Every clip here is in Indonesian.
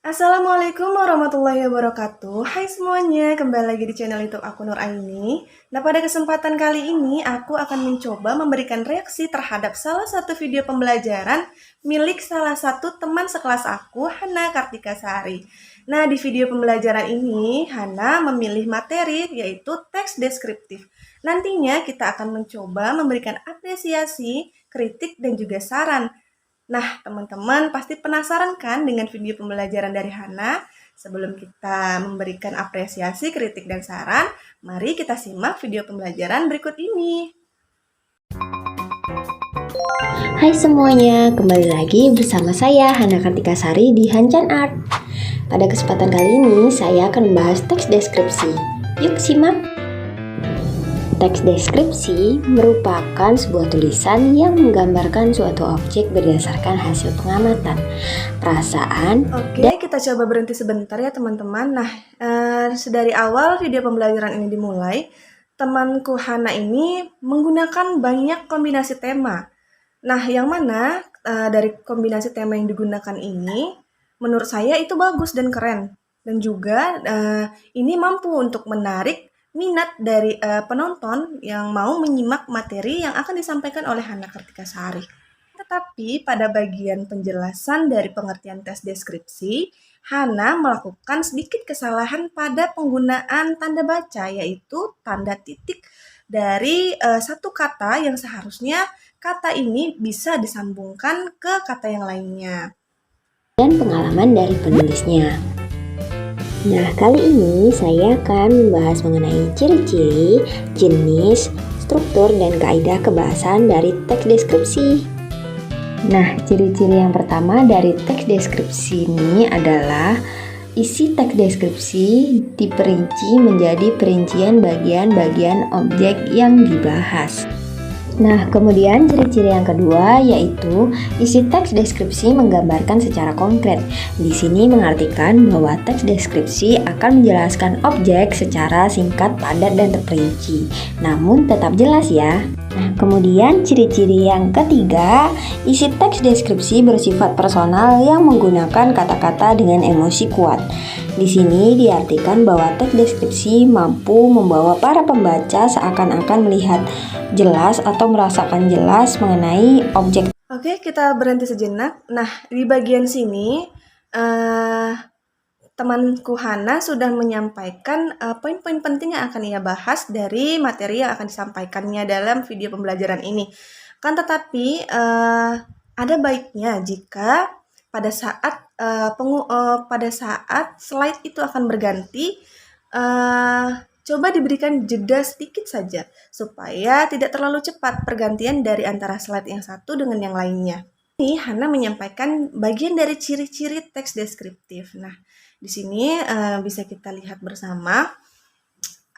Assalamualaikum warahmatullahi wabarakatuh. Hai semuanya, kembali lagi di channel YouTube aku Nur Aini. Nah, pada kesempatan kali ini aku akan mencoba memberikan reaksi terhadap salah satu video pembelajaran milik salah satu teman sekelas aku, Hana Kartika Sari. Nah, di video pembelajaran ini Hana memilih materi yaitu teks deskriptif. Nantinya kita akan mencoba memberikan apresiasi, kritik, dan juga saran. Nah, teman-teman pasti penasaran kan dengan video pembelajaran dari Hana? Sebelum kita memberikan apresiasi, kritik, dan saran, mari kita simak video pembelajaran berikut ini. Hai semuanya, kembali lagi bersama saya Hana Kartika Sari di Hancan Art. Pada kesempatan kali ini saya akan membahas teks deskripsi. Yuk simak. Teks deskripsi merupakan sebuah tulisan yang menggambarkan suatu objek berdasarkan hasil pengamatan, perasaan. Oke, kita coba berhenti sebentar ya teman-teman. Nah, dari awal video pembelajaran ini dimulai, temanku Hana ini menggunakan banyak kombinasi tema. Nah, yang mana dari kombinasi tema yang digunakan ini, menurut saya itu bagus dan keren. Dan juga ini mampu untuk menarik minat dari penonton yang mau menyimak materi yang akan disampaikan oleh Hana Kartika Sari. Tetapi pada bagian penjelasan dari pengertian tes deskripsi, Hana melakukan sedikit kesalahan pada penggunaan tanda baca, yaitu tanda titik dari satu kata yang seharusnya kata ini bisa disambungkan ke kata yang lainnya. Dan pengalaman dari penulisnya. Nah, kali ini saya akan membahas mengenai ciri-ciri, jenis, struktur, dan kaidah kebahasan dari teks deskripsi. Nah, ciri-ciri yang pertama dari teks deskripsi ini adalah isi teks deskripsi diperinci menjadi perincian bagian-bagian objek yang dibahas. Nah, kemudian ciri-ciri yang kedua yaitu isi teks deskripsi menggambarkan secara konkret. Di sini mengartikan bahwa teks deskripsi akan menjelaskan objek secara singkat, padat, dan terperinci, namun tetap jelas ya. Nah, kemudian ciri-ciri yang ketiga, isi teks deskripsi bersifat personal yang menggunakan kata-kata dengan emosi kuat. Di sini diartikan bahwa teks deskripsi mampu membawa para pembaca seakan-akan melihat jelas atau merasakan jelas mengenai objek. Oke, kita berhenti sejenak. Nah, di bagian sini temanku Hana sudah menyampaikan poin-poin penting yang akan ia bahas dari materi yang akan disampaikannya dalam video pembelajaran ini. Kan tetapi ada baiknya jika pada saat slide itu akan berganti, coba diberikan jeda sedikit saja supaya tidak terlalu cepat pergantian dari antara slide yang satu dengan yang lainnya. Ini Hana menyampaikan bagian dari ciri-ciri teks deskriptif. Nah, di sini bisa kita lihat bersama.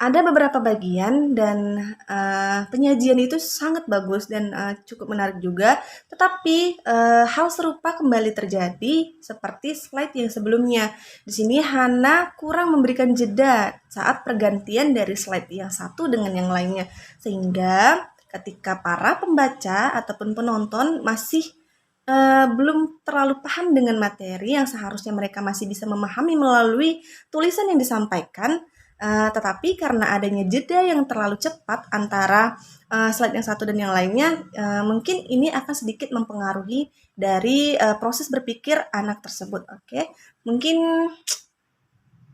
Ada beberapa bagian dan penyajian itu sangat bagus dan cukup menarik juga. Tetapi hal serupa kembali terjadi seperti slide yang sebelumnya. Di sini Hana kurang memberikan jeda saat pergantian dari slide yang satu dengan yang lainnya. Sehingga ketika para pembaca ataupun penonton masih belum terlalu paham dengan materi yang seharusnya mereka masih bisa memahami melalui tulisan yang disampaikan, tetapi karena adanya jeda yang terlalu cepat antara slide yang satu dan yang lainnya, mungkin ini akan sedikit mempengaruhi dari proses berpikir anak tersebut. Oke, mungkin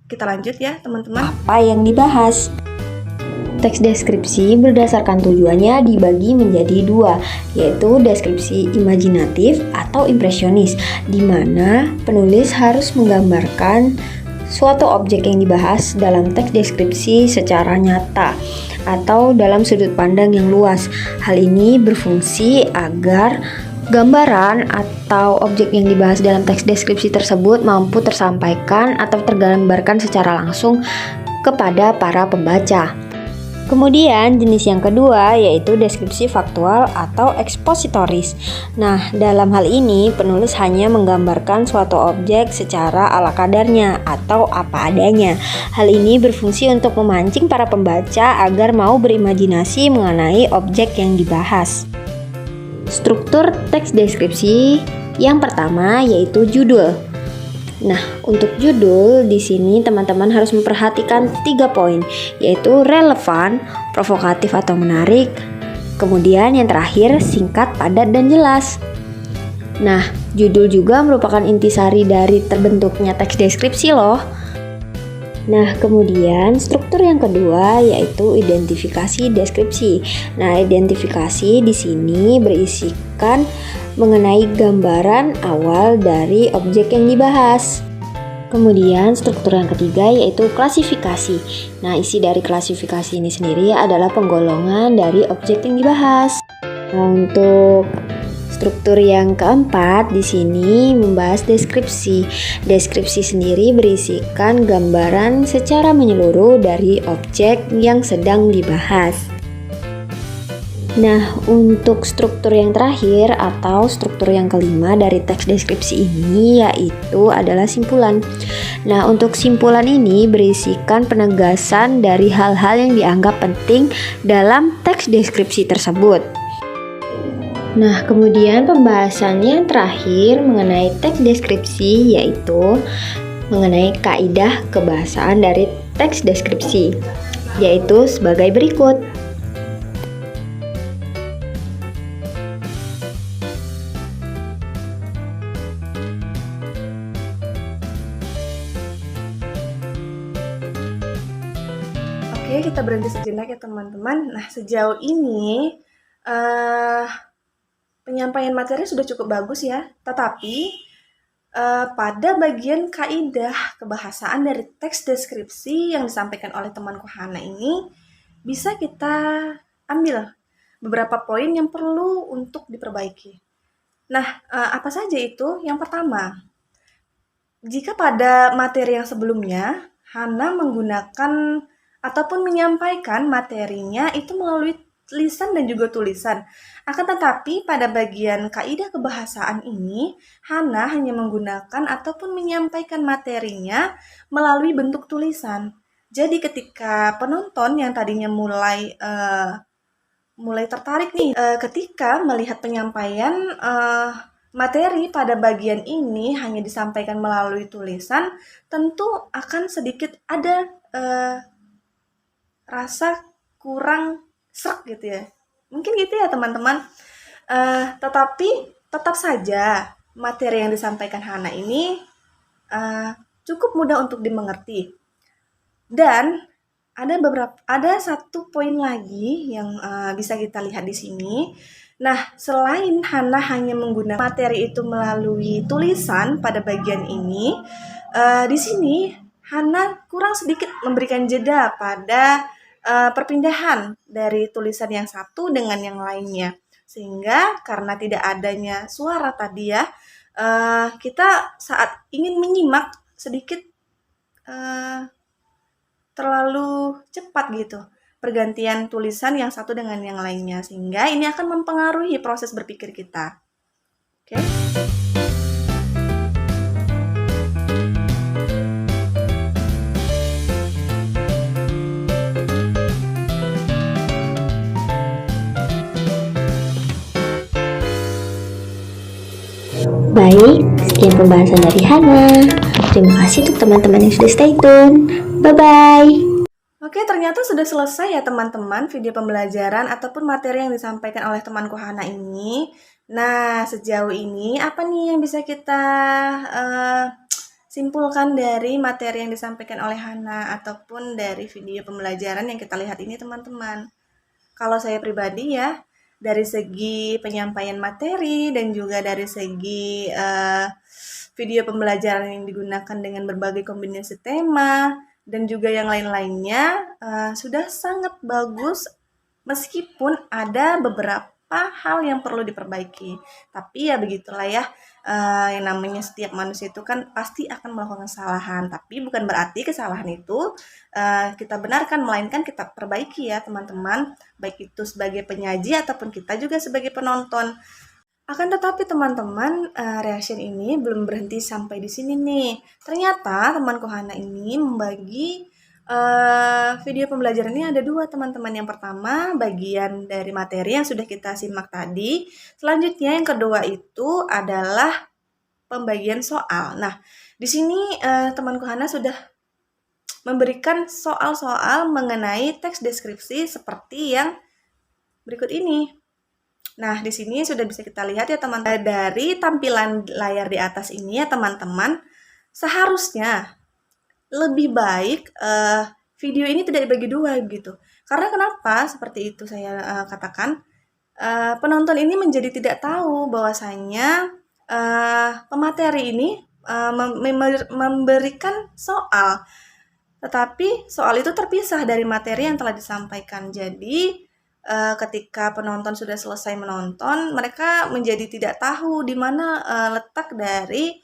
kita lanjut ya teman-teman. Apa yang dibahas? Teks deskripsi berdasarkan tujuannya dibagi menjadi dua, yaitu deskripsi imajinatif atau impresionis, di mana penulis harus menggambarkan suatu objek yang dibahas dalam teks deskripsi secara nyata atau dalam sudut pandang yang luas. Hal ini berfungsi agar gambaran atau objek yang dibahas dalam teks deskripsi tersebut mampu tersampaikan atau tergambarkan secara langsung kepada para pembaca. Kemudian jenis yang kedua yaitu deskripsi faktual atau ekspositoris. Nah, dalam hal ini penulis hanya menggambarkan suatu objek secara ala kadarnya atau apa adanya. Hal ini berfungsi untuk memancing para pembaca agar mau berimajinasi mengenai objek yang dibahas. Struktur teks deskripsi yang pertama yaitu judul. Nah, untuk judul di sini teman-teman harus memperhatikan 3 poin, yaitu relevan, provokatif atau menarik, kemudian yang terakhir singkat, padat, dan jelas. Nah, judul juga merupakan intisari dari terbentuknya teks deskripsi loh. Nah, kemudian struktur yang kedua yaitu identifikasi deskripsi. Nah, identifikasi di sini berisikan mengenai gambaran awal dari objek yang dibahas. Kemudian struktur yang ketiga yaitu klasifikasi. Nah, isi dari klasifikasi ini sendiri adalah penggolongan dari objek yang dibahas. Nah, untuk struktur yang keempat di sini membahas deskripsi. Deskripsi sendiri berisikan gambaran secara menyeluruh dari objek yang sedang dibahas. Nah, untuk struktur yang terakhir atau struktur yang kelima dari teks deskripsi ini yaitu adalah simpulan. Nah, untuk simpulan ini berisikan penegasan dari hal-hal yang dianggap penting dalam teks deskripsi tersebut. Nah, kemudian pembahasannya yang terakhir mengenai teks deskripsi yaitu mengenai kaidah kebahasaan dari teks deskripsi, yaitu sebagai berikut. Oke, kita berhenti sejenak ya teman-teman. Nah, sejauh ini penyampaian materi sudah cukup bagus ya, tetapi pada bagian kaidah kebahasaan dari teks deskripsi yang disampaikan oleh temanku Hana ini bisa kita ambil beberapa poin yang perlu untuk diperbaiki. Nah, apa saja itu? Yang pertama, jika pada materi yang sebelumnya Hana menggunakan ataupun menyampaikan materinya itu melalui lisan dan juga tulisan. Akan tetapi pada bagian kaidah kebahasaan ini, Hana hanya menggunakan ataupun menyampaikan materinya melalui bentuk tulisan. Jadi ketika penonton yang tadinya mulai tertarik nih ketika melihat penyampaian materi pada bagian ini hanya disampaikan melalui tulisan, tentu akan sedikit ada rasa kurang sreg gitu ya. Mungkin gitu ya teman-teman. Tetapi tetap saja materi yang disampaikan Hana ini cukup mudah untuk dimengerti. Dan ada satu poin lagi yang bisa kita lihat di sini. Nah, selain Hana hanya menggunakan materi itu melalui tulisan pada bagian ini, di sini Hana kurang sedikit memberikan jeda pada perpindahan dari tulisan yang satu dengan yang lainnya. Sehingga karena tidak adanya suara tadi ya, kita saat ingin menyimak sedikit terlalu cepat gitu pergantian tulisan yang satu dengan yang lainnya, sehingga ini akan mempengaruhi proses berpikir kita. Oke? Baik, sekian pembahasan dari Hana. Terima kasih untuk teman-teman yang sudah stay tune. Bye-bye. Oke, ternyata sudah selesai ya teman-teman video pembelajaran ataupun materi yang disampaikan oleh temanku Hana ini. Nah, sejauh ini apa nih yang bisa kita simpulkan dari materi yang disampaikan oleh Hana ataupun dari video pembelajaran yang kita lihat ini teman-teman? Kalau saya pribadi ya, dari segi penyampaian materi dan juga dari segi video pembelajaran yang digunakan dengan berbagai kombinasi tema dan juga yang lain-lainnya sudah sangat bagus meskipun ada beberapa hal yang perlu diperbaiki. Tapi ya begitulah ya, yang namanya setiap manusia itu kan pasti akan melakukan kesalahan. Tapi bukan berarti kesalahan itu kita benarkan, melainkan kita perbaiki ya teman-teman. Baik itu sebagai penyaji ataupun kita juga sebagai penonton. Akan tetapi teman-teman, reaction ini belum berhenti sampai di sini nih. Ternyata temanku Hana ini membagi video pembelajaran ini ada dua teman-teman. Yang pertama bagian dari materi yang sudah kita simak tadi. Selanjutnya yang kedua itu adalah pembagian soal. Nah, Di sini temanku Hana sudah memberikan soal-soal mengenai teks deskripsi seperti yang berikut ini. Nah, di sini sudah bisa kita lihat ya teman-teman, dari tampilan layar di atas ini ya teman-teman, seharusnya lebih baik video ini tidak dibagi dua gitu. Karena kenapa seperti itu saya katakan, penonton ini menjadi tidak tahu bahwasanya pemateri ini memberikan soal, tetapi soal itu terpisah dari materi yang telah disampaikan. Jadi ketika penonton sudah selesai menonton, mereka menjadi tidak tahu di mana letak dari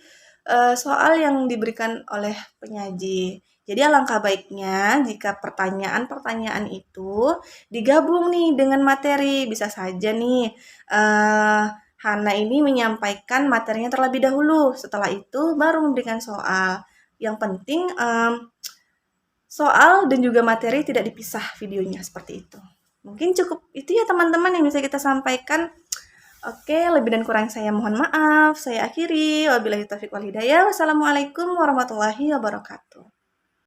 soal yang diberikan oleh penyaji. Jadi alangkah baiknya jika pertanyaan-pertanyaan itu digabung nih dengan materi. Bisa saja nih Hana ini menyampaikan materinya terlebih dahulu, setelah itu baru memberikan soal. Yang penting soal dan juga materi tidak dipisah videonya, seperti itu. Mungkin cukup itu ya teman-teman yang bisa kita sampaikan. Oke, lebih dan kurang saya mohon maaf. Saya akhiri. Wabillahi taufiq wal hidayah. Wassalamualaikum warahmatullahi wabarakatuh.